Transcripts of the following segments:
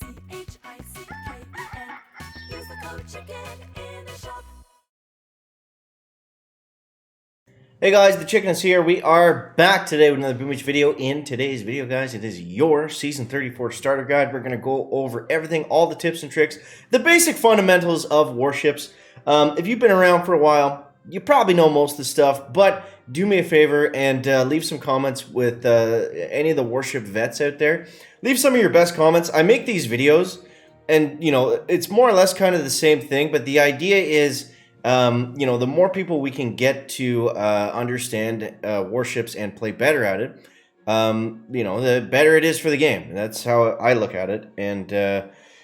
Use the code CHICKEN in the shop. Hey guys, the Chicken is here. We are back today with another Boom Beach video. In today's video, guys, it is your Season 34 starter guide. We're going to go over everything, all the tips and tricks, the basic fundamentals of warships. If you've been around for a while, you probably know most of the stuff, but do me a favor and leave some comments with any of the warship vets out there. Leave some of your best comments. I make these videos, and, you know, it's more or less kind of the same thing, but the idea is... you know, the more people we can get to understand warships and play better at it, you know, the better it is for the game. That's how I look at it. And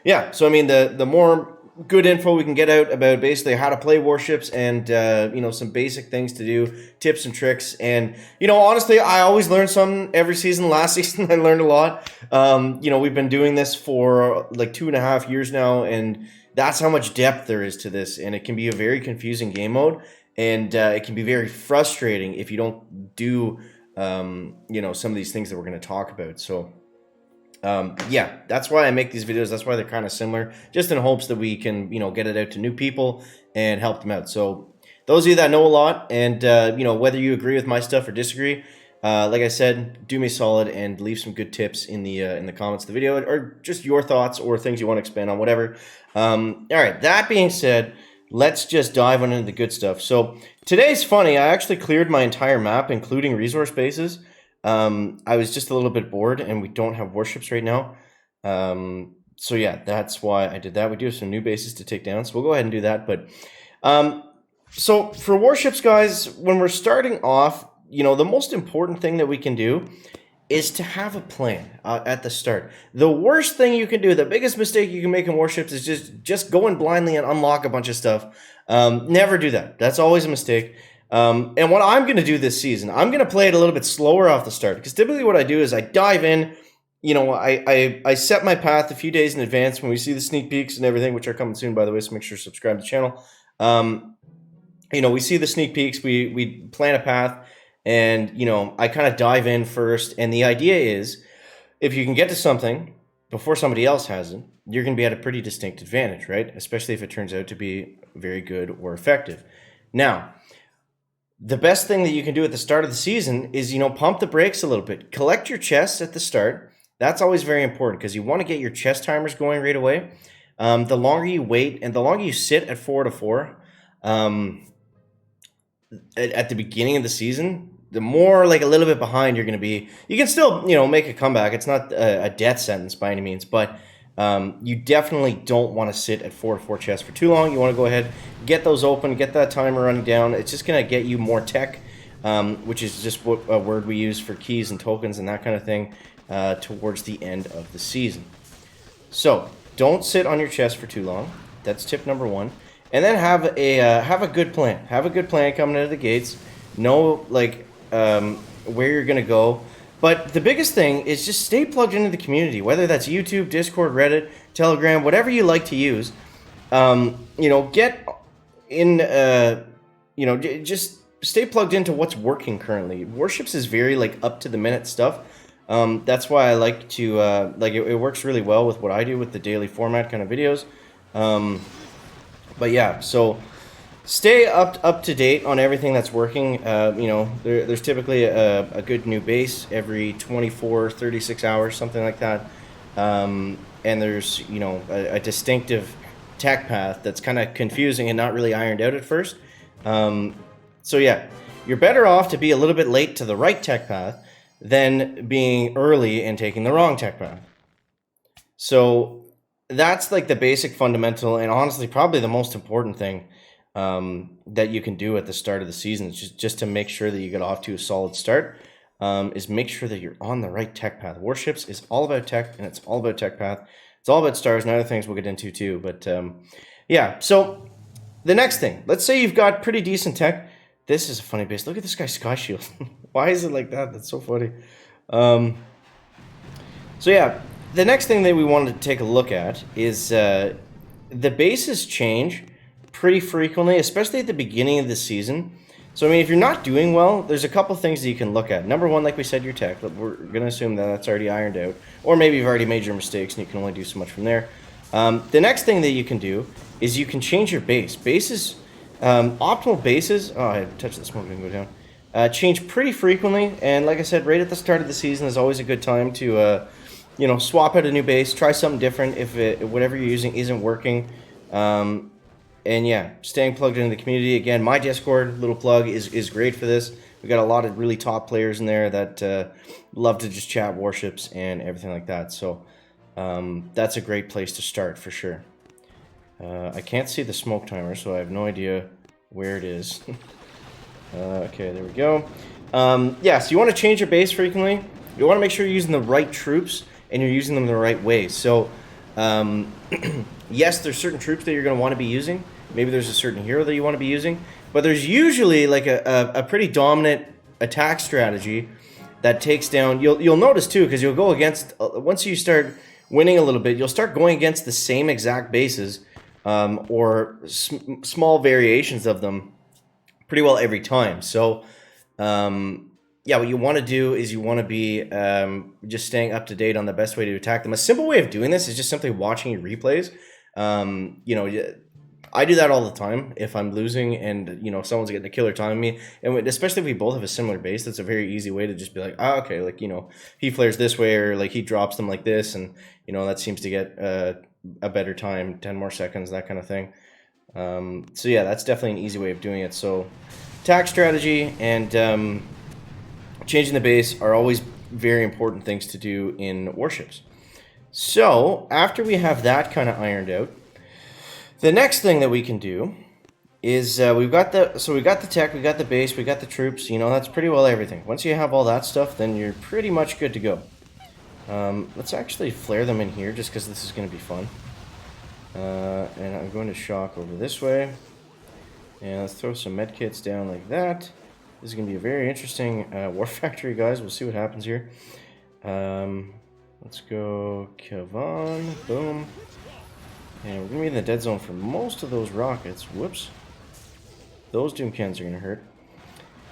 yeah, so I mean, the more good info we can get out about basically how to play warships and you know, some basic things to do, tips and tricks. And you know, honestly, I always learn something every season. Last season I learned a lot. You know, we've been doing this for like 2.5 years now, and that's how much depth there is to this, and it can be a very confusing game mode, and it can be very frustrating if you don't do, you know, some of these things that we're going to talk about. So, yeah, that's why I make these videos. That's why they're kind of similar, just in hopes that we can, you know, get it out to new people and help them out. So, those of you that know a lot, and you know, whether you agree with my stuff or disagree, like I said, do me a solid and leave some good tips in the comments of the video, or just your thoughts or things you want to expand on, whatever. All right, that being said, let's just dive into the good stuff. So today's funny. I actually cleared my entire map, including resource bases. I was just a little bit bored, and we don't have warships right now. So yeah, that's why I did that. We do have some new bases to take down, so we'll go ahead and do that. But so for warships, guys, when we're starting off, you know, the most important thing that we can do is to have a plan at the start. The worst thing you can do, the biggest mistake you can make in warships is just go in blindly and unlock a bunch of stuff. Never do that. That's always a mistake. And what I'm going to do this season, I'm going to play it a little bit slower off the start, because typically what I do is I dive in. You know, I set my path a few days in advance when we see the sneak peeks and everything, which are coming soon, by the way, so make sure to subscribe to the channel. You know, we see the sneak peeks, we plan a path. And, you know, I kind of dive in first. And the idea is, if you can get to something before somebody else has it, you're going to be at a pretty distinct advantage, right? Especially if it turns out to be very good or effective. Now, the best thing that you can do at the start of the season is, you know, pump the brakes a little bit. Collect your chests at the start. That's always very important, because you want to get your chest timers going right away. The longer you wait and the longer you sit at 4 to 4 at the beginning of the season, the more like a little bit behind you're going to be. You can still, you know, make a comeback. It's not a death sentence by any means, but you definitely don't want to sit at 4 to 4 chests for too long. You want to go ahead, get those open, get that timer running down. It's just going to get you more tech, which is just what a word we use for keys and tokens and that kind of thing towards the end of the season. So don't sit on your chest for too long. That's tip number 1. And then have a good plan. Have a good plan coming out of the gates. Know, like, where you're going to go. But the biggest thing is just stay plugged into the community, whether that's YouTube, Discord, Reddit, Telegram, whatever you like to use. You know, get in, you know, just stay plugged into what's working currently. Warships is very, like, up-to-the-minute stuff. That's why I like to, like, it works really well with what I do with the daily format kind of videos. But yeah, so stay up to date on everything that's working. You know, there's typically a good new base every 24, 36 hours, something like that. And there's, you know, a distinctive tech path that's kind of confusing and not really ironed out at first. So yeah, you're better off to be a little bit late to the right tech path than being early and taking the wrong tech path. So that's like the basic fundamental, and honestly probably the most important thing that you can do at the start of the season, just to make sure that you get off to a solid start, is make sure that you're on the right tech path. Warships is all about tech, and it's all about tech path. It's all about stars and other things we'll get into too. But yeah, so the next thing, let's say you've got pretty decent tech. This is a funny base. Look at this guy's sky shield. Why is it like that? That's so funny. So yeah, the next thing that we wanted to take a look at is the bases change pretty frequently, especially at the beginning of the season. So, I mean, if you're not doing well, there's a couple things that you can look at. Number one, like we said, your tech. We're going to assume that that's already ironed out. Or maybe you've already made your mistakes and you can only do so much from there. The next thing that you can do is you can change your base. Bases, optimal bases, oh, I touched the smoke, didn't go down. Change pretty frequently. And like I said, right at the start of the season is always a good time to, swap out a new base, try something different if whatever you're using isn't working. And yeah, staying plugged into the community. Again, my Discord, little plug, is great for this. We got a lot of really top players in there that love to just chat warships and everything like that. So that's a great place to start for sure. I can't see the smoke timer, so I have no idea where it is. Okay, there we go. Yeah, so you want to change your base frequently. You want to make sure you're using the right troops and you're using them the right way. So yes, there's certain troops that you're going to want to be using. Maybe there's a certain hero that you want to be using, but there's usually like a pretty dominant attack strategy that takes down. You'll notice too, because you'll go against once you start winning a little bit, you'll start going against the same exact bases or small variations of them pretty well every time. So yeah, what you want to do is you want to be just staying up to date on the best way to attack them. A simple way of doing this is just simply watching your replays. I do that all the time if I'm losing and, someone's getting a killer time on me. And especially if we both have a similar base, that's a very easy way to just be like, oh, okay, like, he flares this way or like he drops them like this. And, that seems to get a better time, 10 more seconds, that kind of thing. So yeah, that's definitely an easy way of doing it. So attack strategy and changing the base are always very important things to do in warships. So after we have that kind of ironed out, the next thing that we can do is we got the tech, we got the base, we got the troops. That's pretty well everything. Once you have all that stuff, then you're pretty much good to go. Let's actually flare them in here just because this is going to be fun. And I'm going to shock over this way. And let's throw some medkits down like that. This is going to be a very interesting war factory, guys. We'll see what happens here. Let's go Kavan. Boom. And we're going to be in the dead zone for most of those rockets. Whoops. Those Doomcans are going to hurt.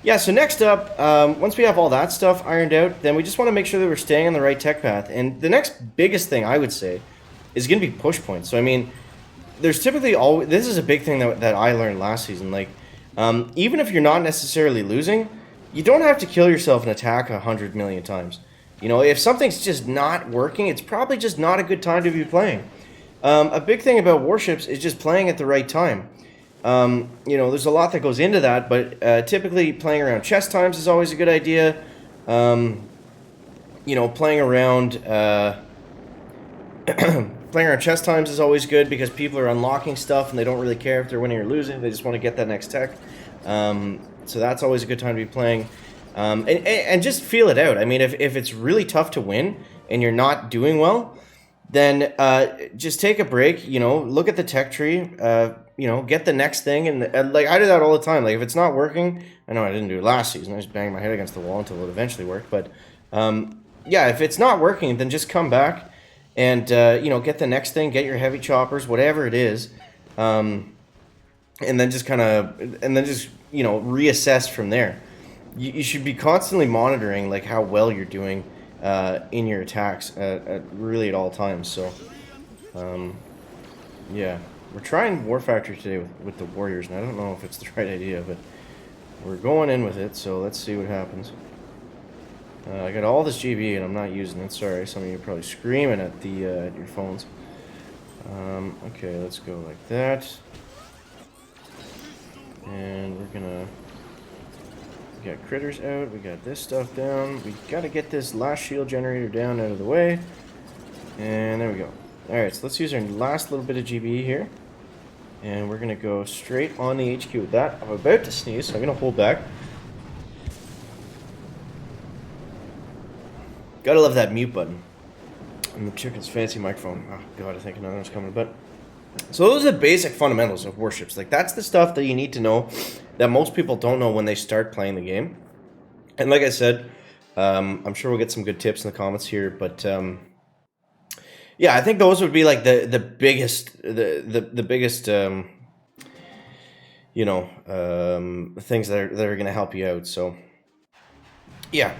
Yeah, so next up, once we have all that stuff ironed out, then we just want to make sure that we're staying on the right tech path. And the next biggest thing, I would say, is going to be push points. So, I mean, there's typically always... This is a big thing that I learned last season. Like, even if you're not necessarily losing, you don't have to kill yourself and attack 100 million times. If something's just not working, it's probably just not a good time to be playing. A big thing about warships is just playing at the right time. There's a lot that goes into that, but typically playing around chess times is always a good idea. Playing around playing around chess times is always good because people are unlocking stuff and they don't really care if they're winning or losing. They just want to get that next tech. So that's always a good time to be playing. And just feel it out. I mean, if it's really tough to win and you're not doing well, then just take a break, look at the tech tree, get the next thing. And like, I do that all the time. Like, if it's not working, I know I didn't do it last season. I just banged my head against the wall until it eventually worked. But yeah, if it's not working, then just come back and, get the next thing, get your heavy choppers, whatever it is. And then just reassess from there. You should be constantly monitoring like how well you're doing in your attacks really at all times. So yeah, we're trying War Factory today with the Warriors, and I don't know if it's the right idea, but we're going in with it, so let's see what happens. I got all this GB and I'm not using it. Sorry, some of you are probably screaming at at your phones. Okay, let's go like that. And we're gonna... We got critters out, we got this stuff down. We gotta get this last shield generator down out of the way. And there we go. Alright, so let's use our last little bit of GB here. And we're gonna go straight on the HQ with that. I'm about to sneeze, so I'm gonna hold back. Gotta love that mute button. And the chicken's fancy microphone. Oh god, I think another one's coming, but... So those are the basic fundamentals of warships. Like, that's the stuff that you need to know that most people don't know when they start playing the game. And like I said, I'm sure we'll get some good tips in the comments here, but yeah, I think those would be like the biggest you know, things that are going to help you out. So, yeah,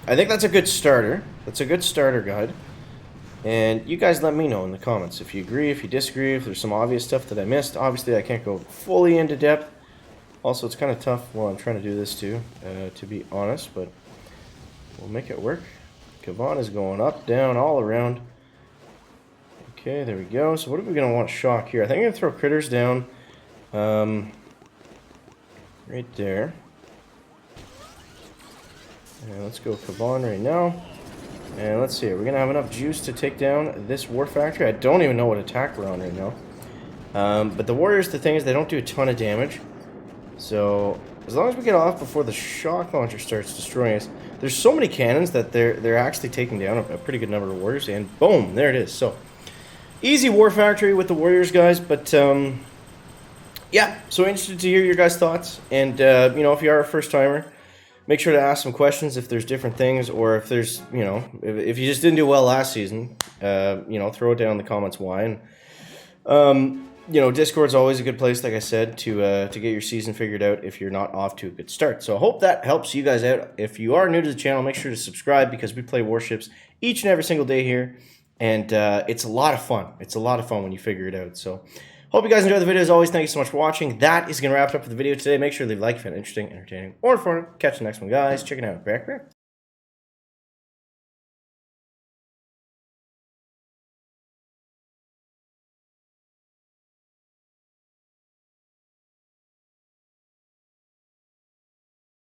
I think that's a good starter. That's a good starter guide. And you guys let me know in the comments if you agree, if you disagree, if there's some obvious stuff that I missed. Obviously, I can't go fully into depth. Also, it's kind of tough while I'm trying to do this too, to be honest, but we'll make it work. Kavan is going up, down, all around. Okay, there we go. So what are we going to want to shock here? I think I'm going to throw critters down right there. And let's go Kavan right now. And let's see, are we going to have enough juice to take down this war factory? I don't even know what attack we're on right now. But the warriors, the thing is, they don't do a ton of damage. So, as long as we get off before the shock launcher starts destroying us, there's so many cannons that they're actually taking down a pretty good number of warriors. And boom, there it is. So, easy war factory with the warriors, guys. But, yeah, so interested to hear your guys' thoughts. And, you know, if you are a first-timer, make sure to ask some questions if there's different things, or if there's, you know, if you just didn't do well last season, you know, throw it down in the comments why. And, you know, Discord's always a good place, like I said, to get your season figured out if you're not off to a good start. So I hope that helps you guys out. If you are new to the channel, make sure to subscribe, because we play Warships each and every single day here. And it's a lot of fun. It's a lot of fun when you figure it out. So hope you guys enjoyed the video. As always, thank you so much for watching. That is going to wrap it up for the video today. Make sure to leave a like if you found it interesting, entertaining, or informative. Catch the next one, guys. Check it out. Back.